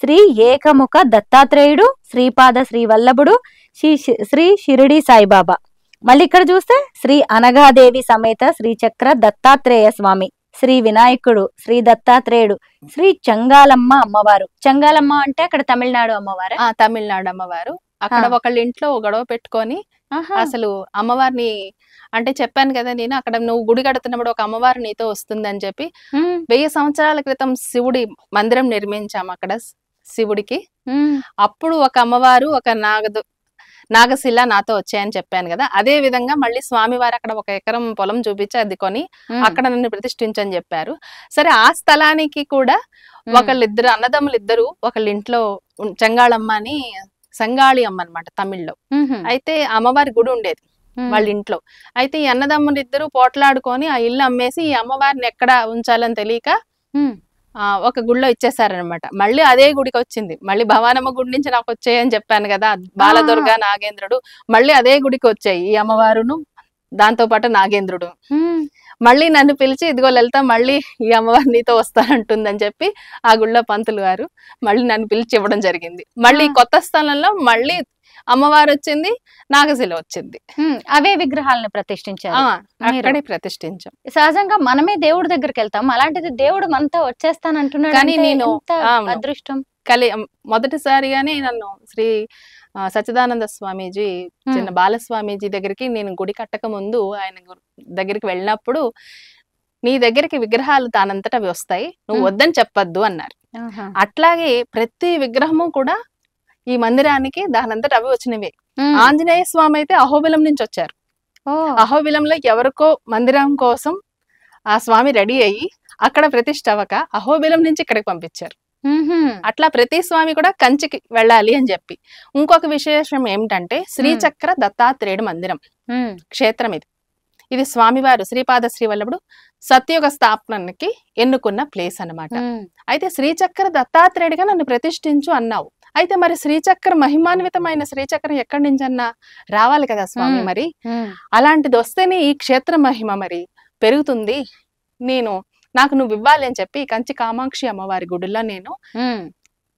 శ్రీ ఏకముఖ దత్తాత్రేయుడు, శ్రీపాద శ్రీ వల్లభుడు, శ్రీ షిరిడి సాయిబాబా. మళ్ళీ ఇక్కడ చూస్తే శ్రీ అనగాదేవి సమేత శ్రీ చక్ర దత్తాత్రేయ స్వామి, శ్రీ వినాయకుడు, శ్రీ దత్తాత్రేయుడు, శ్రీ చంగాలమ్మ అమ్మవారు. చంగాలమ్మ అంటే అక్కడ తమిళనాడు అమ్మవారు. తమిళనాడు అమ్మవారు. అక్కడ ఒకళ్ళ ఇంట్లో గొడవ పెట్టుకొని అసలు అమ్మవారిని, అంటే చెప్పాను కదా నేను, అక్కడ నువ్వు గుడి కడుతున్నప్పుడు ఒక అమ్మవారు నీతో వస్తుందని చెప్పి 1000 సంవత్సరాల క్రితం శివుడి మందిరం నిర్మించాము అక్కడ శివుడికి. అప్పుడు ఒక అమ్మవారు, ఒక నాగశిల నాతో వచ్చాయని చెప్పాను కదా. అదే విధంగా మళ్ళీ స్వామివారు అక్కడ 1 ఎకరం పొలం చూపించి అది కొని అక్కడ నన్ను ప్రతిష్ఠించని చెప్పారు. సరే, ఆ స్థలానికి కూడా ఒకళ్ళిద్దరు అన్నదమ్ములు ఇద్దరు ఒకళ్ళ ఇంట్లో చెంగాళమ్మ అని, సంగాళి అమ్మ అనమాట తమిళ్లో. అయితే అమ్మవారి గుడి ఉండేది వాళ్ళ ఇంట్లో. అయితే ఈ అన్నదమ్ములు ఇద్దరు పోట్లాడుకొని ఆ ఇల్లు అమ్మేసి ఈ అమ్మవారిని ఎక్కడ ఉంచాలని తెలియక ఒక గుడిలో ఇచ్చేసారనమాట. మళ్ళీ అదే గుడికి వచ్చింది. మళ్ళీ భవానమ్మ గుడి నుంచి నాకు వచ్చాయని చెప్పాను కదా, బాలదుర్గ నాగేంద్రుడు. మళ్ళీ అదే గుడికి వచ్చాయి ఈ అమ్మవారును, దాంతో పాటు నాగేంద్రుడు. మళ్ళీ నన్ను పిలిచి, ఇదిగో లలిత, మళ్ళీ ఈ అమ్మవారి నీతో వస్తానంటుందని చెప్పి ఆ గుళ్ళో పంతులు గారు మళ్ళీ నన్ను పిలిచి ఇవ్వడం జరిగింది. మళ్ళీ కొత్త స్థలంలో మళ్ళీ అమ్మవారు వచ్చింది, నాగశిల వచ్చింది. అవే విగ్రహాలను ప్రతిష్ఠించారు, అక్కడే ప్రతిష్ఠించాం. సహజంగా మనమే దేవుడి దగ్గరికి వెళ్తాం, అలాంటిది దేవుడు మనతో వచ్చేస్తానంటున్నాడు. కానీ నేను అదృష్టం. మొదటిసారిగానే నన్ను శ్రీ సచ్చిదానంద స్వామీజీ, చిన్న బాలస్వామీజీ దగ్గరికి నేను గుడి కట్టక ముందు ఆయన దగ్గరికి వెళ్ళినప్పుడు, నీ దగ్గరికి విగ్రహాలు తానంతట అవి వస్తాయి, నువ్వు వద్దని చెప్పొద్దు అన్నారు. అట్లాగే ప్రతి విగ్రహము కూడా ఈ మందిరానికి దానంతట అవి వచ్చినవే. ఆంజనేయ స్వామి అయితే అహోబిలం నుంచి వచ్చారు. అహోబిలంలో ఎవరికో మందిరం కోసం ఆ స్వామి రెడీ అయ్యి అక్కడ ప్రతిష్ఠ అవ్వక అహోబిలం నుంచి ఇక్కడికి పంపించారు. అట్లా ప్రతి స్వామి కూడా కంచికి వెళ్ళాలి అని చెప్పి. ఇంకొక విశేషం ఏమిటంటే శ్రీచక్ర దత్తాత్రేయుడు మందిరం క్షేత్రం ఇది. ఇది స్వామివారు శ్రీపాద శ్రీవల్లభుడు సత్యుగ స్థాపనకి ఎన్నుకున్న ప్లేస్ అన్నమాట. అయితే శ్రీచక్ర దత్తాత్రేయుడిగా నన్ను ప్రతిష్ఠించు అన్నావు. అయితే మరి శ్రీచక్ర మహిమాన్వితమైన శ్రీచక్రం ఎక్కడి నుంచి అన్నా రావాలి కదా స్వామి. మరి అలాంటిది వస్తేనే ఈ క్షేత్ర మహిమ మరి పెరుగుతుంది. నాకు నువ్వు ఇవ్వాలి అని చెప్పి కంచి కామాక్షి అమ్మవారి గుడిలో నేను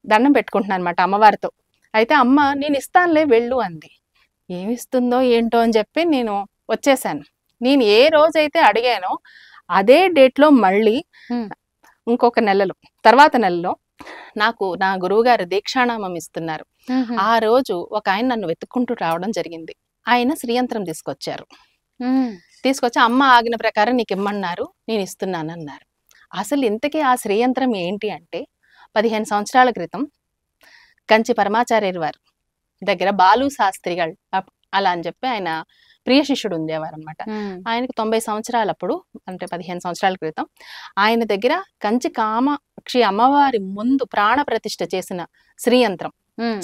దండం పెట్టుకుంటున్నాను అనమాట అమ్మవారితో. అయితే అమ్మ, నేను ఇస్తానులే వెళ్ళు అంది. ఏమిస్తుందో ఏంటో అని చెప్పి నేను వచ్చేసాను. నేను ఏ రోజైతే అడిగానో అదే డేట్ లో మళ్ళీ ఇంకొక తర్వాత నెలలో నాకు నా గురువు గారు దీక్షానామం ఇస్తున్నారు. ఆ రోజు ఒక ఆయన నన్ను వెతుక్కుంటూ రావడం జరిగింది. ఆయన శ్రీయంత్రం తీసుకొచ్చి అమ్మ ఆజ్ఞ ప్రకారం నీకు ఇమ్మన్నారు, నేను ఇస్తున్నాను అన్నారు. అసలు ఇంతకీ ఆ శ్రీయంత్రం ఏంటి అంటే 15 సంవత్సరాల క్రితం కంచి పరమాచార్యుల వారు దగ్గర బాలు శాస్త్రిகள் అలా అని చెప్పి ఆయన ప్రియ శిష్యుడు ఉండేవారు అనమాట. ఆయనకి 90 సంవత్సరాలప్పుడు, అంటే 15 సంవత్సరాల క్రితం ఆయన దగ్గర కంచి కామాక్షి అమ్మవారి ముందు ప్రాణ ప్రతిష్ఠ చేసిన శ్రీయంత్రం,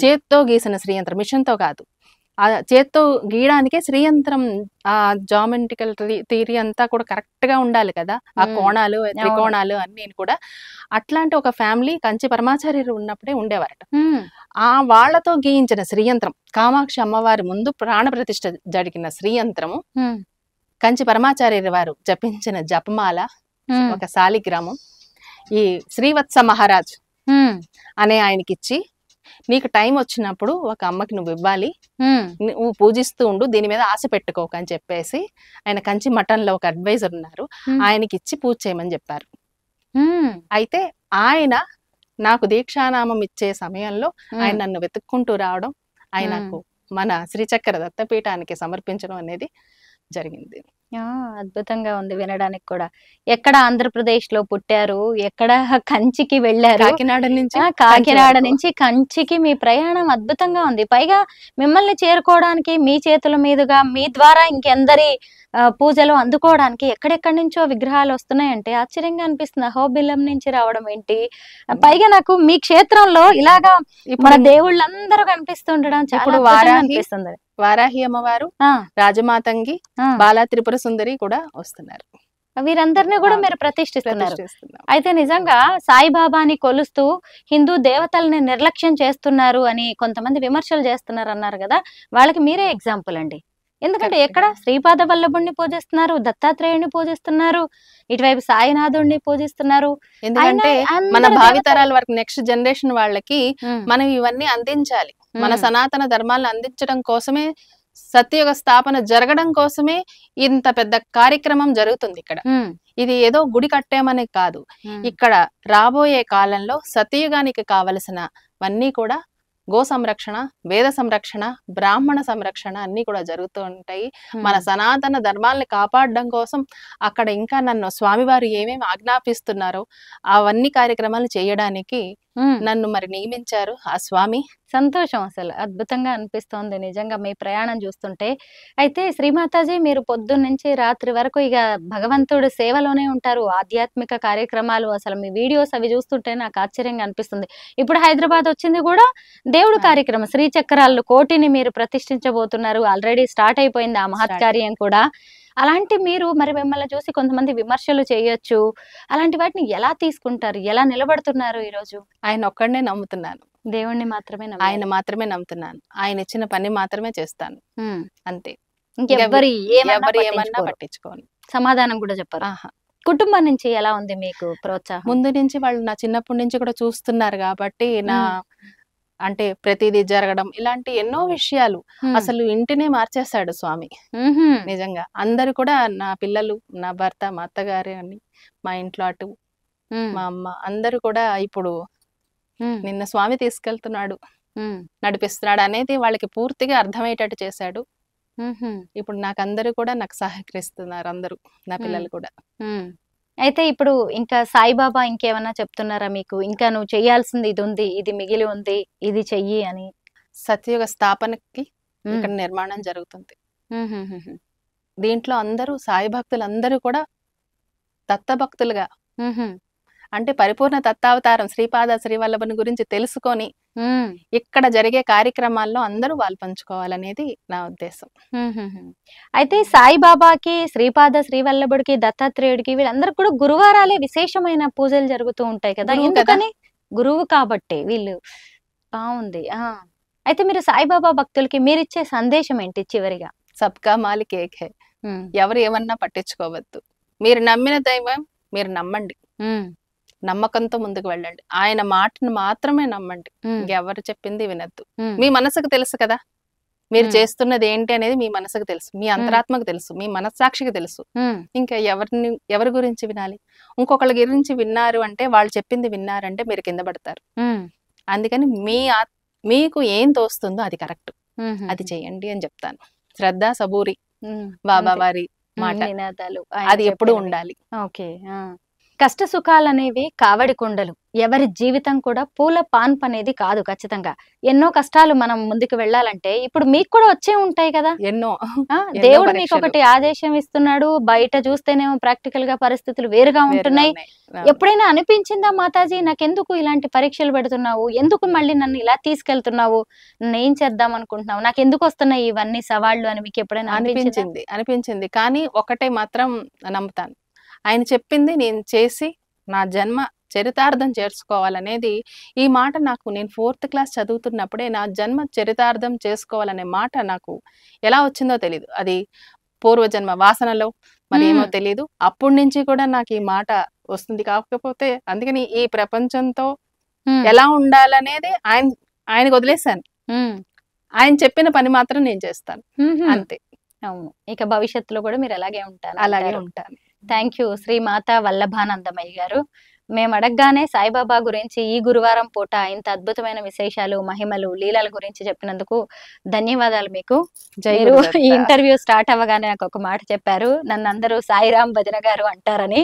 చేత్తో గీసిన శ్రీయంత్రం, మిషన్తో కాదు, ఆ చేత్తో గీయడానికే శ్రీయంత్రం ఆ జామెట్రికల్ థియరీ అంతా కూడా కరెక్ట్ గా ఉండాలి కదా, ఆ కోణాలు త్రికోణాలు అన్ని కూడా. అట్లాంటి ఒక ఫ్యామిలీ కంచి పరమాచార్యులు ఉన్నప్పుడే ఉండేవారట. ఆ వాళ్లతో గీయించిన శ్రీయంత్రం, కామాక్షి అమ్మవారి ముందు ప్రాణ ప్రతిష్ఠ జరిగిన శ్రీయంత్రము, కంచి పరమాచార్యుల వారు జపించిన జపమాల, ఒక శాలిగ్రామం ఈ శ్రీవత్స మహారాజ్ అనే ఆయనకిచ్చి, నీకు టైం వచ్చినప్పుడు ఒక అమ్మకి నువ్వు ఇవ్వాలి, నువ్వు పూజిస్తూ ఉండు, దీని మీద ఆశ పెట్టుకోక అని చెప్పేసి ఆయన కంచి మఠంలో ఒక అడ్వైజర్ ఉన్నారు, ఆయనకి ఇచ్చి పూజ చేయమని చెప్పారు. అయితే ఆయన నాకు దీక్షానామం ఇచ్చే సమయంలో ఆయన నన్ను వెతుక్కుంటూ రావడం, ఆయనకు మన శ్రీచక్ర దత్తపీఠానికి సమర్పించడం అనేది జరిగింది. అద్భుతంగా ఉంది వినడానికి కూడా. ఎక్కడ ఆంధ్రప్రదేశ్ లో పుట్టారు, ఎక్కడ కంచికి వెళ్ళారు, కాకినాడ నుంచి కంచికి మీ ప్రయాణం అద్భుతంగా ఉంది. పైగా మిమ్మల్ని చేరుకోవడానికి మీ చేతుల మీదుగా, మీ ద్వారా ఇంకెందరి పూజలు అందుకోవడానికి ఎక్కడెక్కడి నుంచో విగ్రహాలు వస్తున్నాయంటే ఆశ్చర్యంగా అనిపిస్తుంది. అహోబిలం నుంచి రావడం ఏంటి? పైగా నాకు మీ క్షేత్రంలో ఇలాగా మన దేవుళ్ళందరూ కనిపిస్తుండడం చాలా ఇప్పుడు అద్భుతంగా అనిపిస్తుంది. వారాహి అమ్మవారు, ఆ, రాజమాతంగి, ఆ, బాలా త్రిపుర సుందరి కూడా వస్తున్నారు. వీరందరినీ కూడా మీరు ప్రతిష్ఠిస్తున్నారు. అయితే నిజంగా సాయిబాబాని కొలుస్తూ హిందూ దేవతల్ని నిర్లక్ష్యం చేస్తున్నారు అని కొంతమంది విమర్శలు చేస్తున్నారు అన్నారు కదా, వాళ్ళకి మీరే ఎగ్జాంపుల్ అండి. ఎందుకంటే ఎక్కడ శ్రీపాద వల్లభుణ్ణి పూజిస్తున్నారు, దత్తాత్రేయుని పూజిస్తున్నారు, ఇటువైపు సాయినాథుడిని పూజిస్తున్నారు. ఎందుకంటే అందరు మన దేవతలు- భావితరాల వరకు నెక్స్ట్ జనరేషన్ వాళ్ళకి ఉమ్, మనం ఇవన్నీ అందించాలి. మన ఉమ్, సనాతన ధర్మాలను అందించడం కోసమే, సత్యయుగ స్థాపన జరగడం కోసమే ఇంత పెద్ద కార్యక్రమం జరుగుతుంది ఇక్కడ. ఉమ్, ఇది ఏదో గుడి కట్టామనే కాదు, ఉమ్, ఇక్కడ రాబోయే కాలంలో సత్యయుగానికి కావలసినవన్నీ కూడా గో సంరక్షణ, వేద సంరక్షణ, బ్రాహ్మణ సంరక్షణ అన్ని కూడా జరుగుతూ ఉంటాయి. మన సనాతన ధర్మాల్ని కాపాడడం కోసం అక్కడ ఇంకా నన్ను స్వామివారు ఏమేమి ఆజ్ఞాపిస్తున్నారో అవన్నీ కార్యక్రమాలు చేయడానికి ఉమ్. నన్ను మరి నియమించారు ఆ స్వామి. సంతోషం, అసలు అద్భుతంగా అనిపిస్తోంది నిజంగా మీ ప్రయాణం చూస్తుంటే. అయితే శ్రీమాతాజీ, మీరు పొద్దున్న నుంచి రాత్రి వరకు ఇక భగవంతుడి సేవలోనే ఉంటారు, ఆధ్యాత్మిక కార్యక్రమాలు, అసలు మీ వీడియోస్ అవి చూస్తుంటే నాకు ఆశ్చర్యంగా అనిపిస్తుంది. ఇప్పుడు హైదరాబాద్ వచ్చింది కూడా దేవుడు కార్యక్రమం, శ్రీచక్రాలు కోటిని మీరు ప్రతిష్ఠించబోతున్నారు, ఆల్రెడీ స్టార్ట్ అయిపోయింది ఆ మహత్కార్యం కూడా. అలాంటి మీరు మరి మిమ్మల్ని చూసి కొంతమంది విమర్శలు చేయొచ్చు, అలాంటి వాటిని ఎలా తీసుకుంటారు, ఎలా నిలబడుతున్నారు ఈరోజు? ఆయన ఒక్కడనే నమ్ముతున్నాను, దేవుణ్ణి మాత్రమే నమ్మారు. ఆయన మాత్రమే నమ్ముతున్నాను, ఆయన ఇచ్చిన పని మాత్రమే చేస్తాను, ఉమ్. అంతే. ఇంకెవ్వరి ఎవరు ఏమన్నా ఏమన్నా పట్టించుకోను. సమాధానం కూడా చెప్పారు. ఆహా. కుటుంబం నుంచి ఎలా ఉంది మీకు ప్రోత్సాహం? ముందు నుంచి వాళ్ళు నా చిన్నప్పటి నుంచి కూడా చూస్తున్నారు కాబట్టి నా అంటే ప్రతిదీ జరగడం, ఇలాంటి ఎన్నో విషయాలు అసలు ఇంటినే మార్చేశాడు స్వామి. నిజంగా అందరు కూడా, నా పిల్లలు, నా భర్త, మా అత్తగారు అని, మా ఇంట్లో అటు మా అమ్మ అందరూ కూడా ఇప్పుడు నిన్న స్వామి తీసుకెళ్తున్నాడు, నడిపిస్తున్నాడు అనేది వాళ్ళకి పూర్తిగా అర్థమయ్యేటట్టు చేశాడు. ఇప్పుడు నాకు అందరూ కూడా నాకు సహకరిస్తున్నారు, అందరూ నా పిల్లలు కూడా. అయితే ఇప్పుడు ఇంకా సాయిబాబా ఇంకేమన్నా చెప్తున్నారా మీకు, ఇంకా నువ్వు చేయాల్సింది ఇది ఉంది, ఇది మిగిలి ఉంది, ఇది చెయ్యి అని? సత్యయుగ స్థాపనకి ఇక్కడ నిర్మాణం జరుగుతుంది. దీంట్లో అందరూ సాయి భక్తులు అందరూ కూడా దత్తభక్తులుగా, అంటే పరిపూర్ణ దత్తావతారం శ్రీపాద శ్రీవల్లభుని గురించి తెలుసుకొని ఇక్కడ జరిగే కార్యక్రమాల్లో అందరూ వాళ్ళు పంచుకోవాలనేది నా ఉద్దేశం. అయితే సాయిబాబాకి, శ్రీపాద శ్రీవల్లభుడికి, దత్తాత్రేయుడికి వీళ్ళందరూ కూడా గురువారాలే విశేషమైన పూజలు జరుగుతూ ఉంటాయి కదా, ఎందుకని? గురువు కాబట్టి వీళ్ళు. బాగుంది. అయితే మీరు సాయిబాబా భక్తులకి మీరిచ్చే సందేశం ఏంటి చివరిగా? సబ్కా మాలిక్ ఏక్ హై, ఎవరు ఏమన్నా పట్టించుకోవద్దు, మీరు నమ్మిన దైవం మీరు నమ్మండి, నమ్మకంతో ముందుకు వెళ్ళండి, ఆయన మాటను మాత్రమే నమ్మండి, ఇంకెవరు చెప్పింది వినద్దు. మీ మనసుకు తెలుసు కదా మీరు చేస్తున్నది ఏంటి అనేది, మీ మనసుకు తెలుసు, మీ అంతరాత్మకు తెలుసు, మీ మనస్సాక్షికి తెలుసు. ఇంకా ఎవరి గురించి వినాలి? ఇంకొకళ్ళ గురించి విన్నారు అంటే, వాళ్ళు చెప్పింది విన్నారంటే మీరు కింద పడతారు. అందుకని మీకు ఏం తోస్తుందో అది కరెక్ట్, అది చేయండి అని చెప్తాను. శ్రద్ధ సబూరి బాబా వారి మాట, అది ఎప్పుడు ఉండాలి. ఓకే. కష్ట సుఖాలు అనేవి కావడి కుండలు, ఎవరి జీవితం కూడా పూల పాన్పు అనేది కాదు. ఖచ్చితంగా ఎన్నో కష్టాలు మనం ముందుకు వెళ్ళాలంటే ఇప్పుడు మీకు కూడా వచ్చే ఉంటాయి కదా, ఎన్నో. దేవుడు మీకు ఒకటి ఆదేశం ఇస్తున్నాడు, బయట చూస్తేనేమో ప్రాక్టికల్ గా పరిస్థితులు వేరుగా ఉంటున్నాయి. ఎప్పుడైనా అనిపించిందా మాతాజీ, నాకెందుకు ఇలాంటి పరీక్షలు పెడుతున్నావు, ఎందుకు మళ్ళీ నన్ను ఇలా తీసుకెళ్తున్నావు, నన్ను ఏం చేద్దాం అనుకుంటున్నావు, నాకు ఎందుకు వస్తున్నాయి ఇవన్నీ సవాళ్ళు అని మీకు ఎప్పుడైనా అనిపించింది? కానీ ఒకటే మాత్రం నమ్ముతాను, ఆయన చెప్పింది నేను చేసి నా జన్మ చరితార్థం చేసుకోవాలనేది. ఈ మాట నాకు, నేను 4th క్లాస్ చదువుతున్నప్పుడే నా జన్మ చరితార్థం చేసుకోవాలనే మాట నాకు ఎలా వచ్చిందో తెలీదు, అది పూర్వజన్మ వాసనలో మరి ఏమో తెలీదు. అప్పటి నుంచి కూడా నాకు ఈ మాట వస్తుంది. కాకపోతే అందుకని ఈ ప్రపంచంతో ఎలా ఉండాలనేది ఆయనకు వదిలేశాను, ఆయన చెప్పిన పని మాత్రం నేను చేస్తాను, అంతే. అవును, ఇక భవిష్యత్తులో కూడా మీరు అలాగే ఉంటాను. థ్యాంక్ యూ శ్రీమాత వల్లభానందమయ్య గారు. మేము అడగగానే సాయిబాబా గురించి ఈ గురువారం పూట ఇంత అద్భుతమైన విశేషాలు, మహిమలు, లీలల గురించి చెప్పినందుకు ధన్యవాదాలు మీకు. మీరు ఈ ఇంటర్వ్యూ స్టార్ట్ అవ్వగానే నాకు ఒక మాట చెప్పారు, నన్ను అందరూ సాయిరాం భజన గారు అంటారని.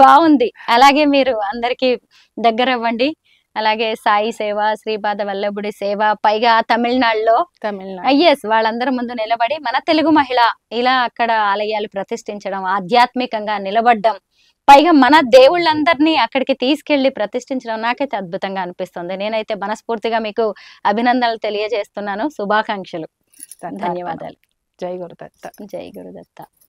బాగుంది, అలాగే మీరు అందరికి దగ్గర అవ్వండి. అలాగే సాయి సేవ, శ్రీపాద వల్లభుడి సేవ, పైగా తమిళనాడులో తమిళనాడు ఐఎస్ వాళ్ళందరి ముందు నిలబడి మన తెలుగు మహిళ ఇలా అక్కడ ఆలయాలు ప్రతిష్ఠించడం, ఆధ్యాత్మికంగా నిలబడ్డం, పైగా మన దేవుళ్ళందరినీ అక్కడికి తీసుకెళ్లి ప్రతిష్ఠించడం నాకైతే అద్భుతంగా అనిపిస్తుంది. నేనైతే మనస్ఫూర్తిగా మీకు అభినందనలు తెలియజేస్తున్నాను. శుభాకాంక్షలు. ధన్యవాదాలు. జై గురుదత్త. జై గురుదత్త.